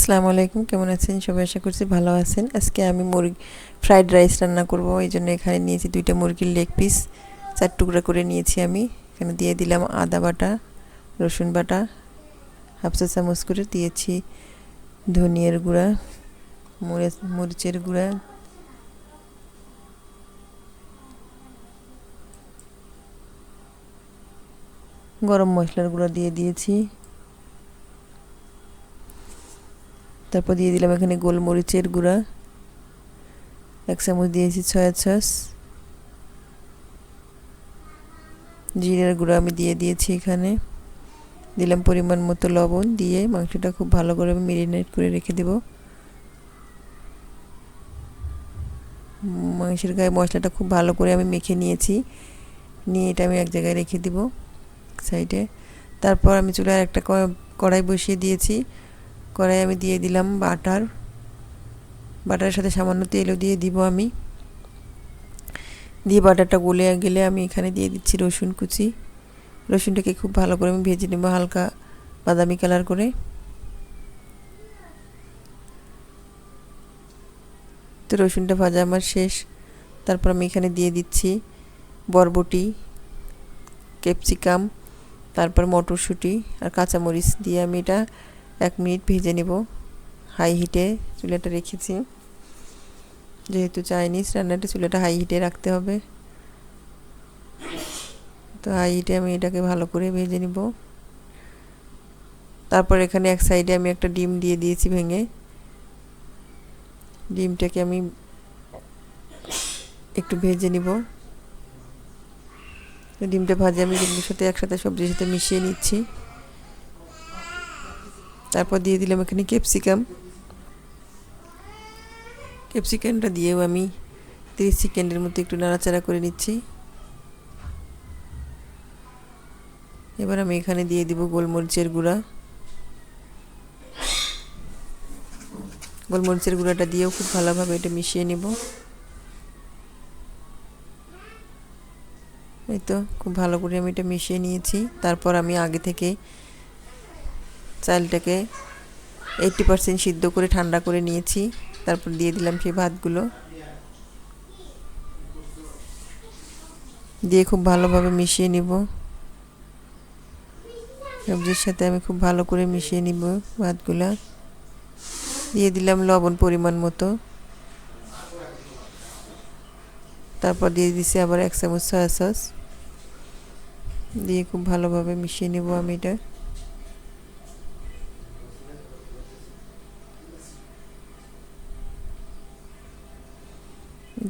আসসালামু আলাইকুম, কেমন আছেন সবাই? আশা করছি ভালো আছেন। আজকে আমি মুরগি ফ্রাইড রাইস রান্না করব। এই জন্য এখানে নিয়েছি 2টা মুরগির লেগ পিস, 4 টুকরা করে নিয়েছি আমি। এখানে দিয়ে দিলাম আদা বাটা, রসুন বাটা, হাফ চা চামচ করে দিয়েছি ধনিয়ার গুঁড়া, মরিচের গুঁড়া, গরম মশলার গুঁড়া দিয়ে দিয়েছি। তারপর দিয়ে দিলাম এখানে গোলমরিচের গুঁড়া, 1 চামচ দিয়েছি সয়া সস, জিরার গুঁড়া আমি দিয়ে দিয়েছি। এখানে দিলাম পরিমাণ মতো লবণ, দিয়ে মাংসটা খুব ভালো করে আমি মেরিনেট করে রেখে দেব। মাংসের গায়ে মশলাটা খুব ভালো করে আমি মেখে নিয়েছি, নিয়ে এটা আমি এক জায়গায় রেখে দেব সাইডে। তারপর আমি চুলায় একটা কড়াই বসিয়ে দিয়েছি। কড়াই আমি দিয়ে দিলাম বাটারের সাথে সামান্য তেলও দিয়ে দিব আমি। দিয়ে বাটারটা গলে গেলে আমি এখানে দিয়ে দিচ্ছি রসুন কুচি। রসুনটাকে খুব ভালো করে আমি ভেজে নেব হালকা বাদামি কালার করে। তো রসুনটা ভাজা আমার শেষ। তারপর আমি এখানে দিয়ে দিচ্ছি বরবটি, ক্যাপসিকাম, তারপর মটরশুঁটি আর কাঁচামরিচ দিয়ে আমি এটা 1 মিনিট ভেজে নেব। হাই হিটে চুলাটা রেখেছি, যেহেতু চাইনিজ রান্নাটা চুলাটা হাই হিটে রাখতে হবে। তো হাই হিটে আমি এটাকে ভালো করে ভেজে নিব। তারপর এখানে এক সাইডে আমি একটা ডিম দিয়ে দিয়েছি ভেঙে। ডিমটাকে আমি একটু ভেজে নিব। ডিমটা ভাজে আমি ডিমের সাথে একসাথে সবজির সাথে মিশিয়ে নিচ্ছি। তারপর দিয়ে দিলাম এখানে ক্যাপসিকামটা দিয়েও আমি 30 সেকেন্ডের মতো একটু নাড়াচাড়া করে নিচ্ছি। এবার আমি এখানে দিয়ে দিব গোলমরিচের গুঁড়াটা দিয়েও খুব ভালোভাবে এটা মিশিয়ে নেব। এই তো খুব ভালো করে আমি এটা মিশিয়ে নিয়েছি। তারপর আমি আগে থেকে চালটাকে 80% সিদ্ধ করে ঠান্ডা করে নিয়েছি। তারপর দিয়ে দিলাম সেই ভাতগুলো, দিয়ে খুব ভালোভাবে মিশিয়ে নিব। সবজির সাথে আমি খুব ভালো করে মিশিয়ে নিব ভাতগুলা। দিয়ে দিলাম লবণ পরিমাণ মতো। তারপর দিয়ে দিছি আবার 1 চামচ সয়া সস, দিয়ে খুব ভালোভাবে মিশিয়ে নেব আমি এটা।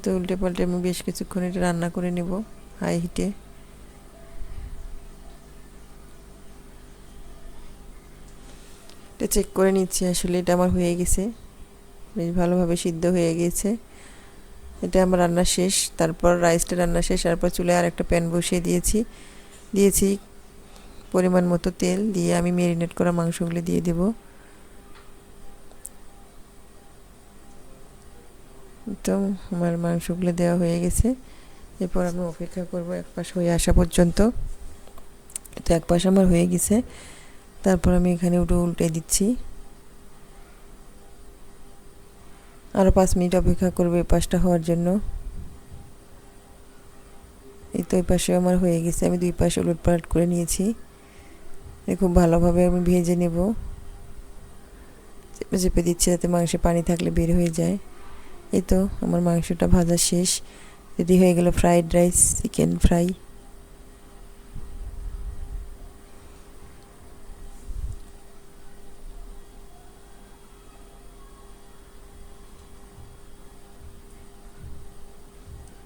তো উল্টে পাল্টে আমি বেশ কিছুক্ষণ এটা রান্না করে নেব হাই হিটে। এটা চেক করে নিচ্ছি, আসলে এটা আমার হয়ে গেছে, বেশ ভালোভাবে সিদ্ধ হয়ে গেছে। এটা আমার রান্না শেষ। তারপর রাইসটা রান্না শেষ। তারপর চুলায় আর একটা প্যান বসিয়ে দিয়েছি পরিমাণ মতো তেল, দিয়ে আমি ম্যারিনেট করা মাংসগুলো দিয়ে দেব। তো আমার মাংসগুলো দেওয়া হয়ে গেছে। এরপর আমি অপেক্ষা করব এক পাশ হয়ে আসা পর্যন্ত। তো এক পাশ আমার হয়ে গেছে। তারপর আমি এখানে উল্টে দিচ্ছি। আরও 5 মিনিট অপেক্ষা করবো এই পাশটা হওয়ার জন্য। এই তো এই পাশে আমার হয়ে গেছে। আমি 2 পাশে উলটপালট করে নিয়েছি। খুব ভালোভাবে আমি ভেজে নেব, চেপে চেপে দিচ্ছি যাতে মাংসে পানি থাকলে বের হয়ে যায়। এই তো আমার মাংসটা ভাজা শেষ। রেডি হয়ে গেল ফ্রাইড রাইস, চিকেন ফ্রাই।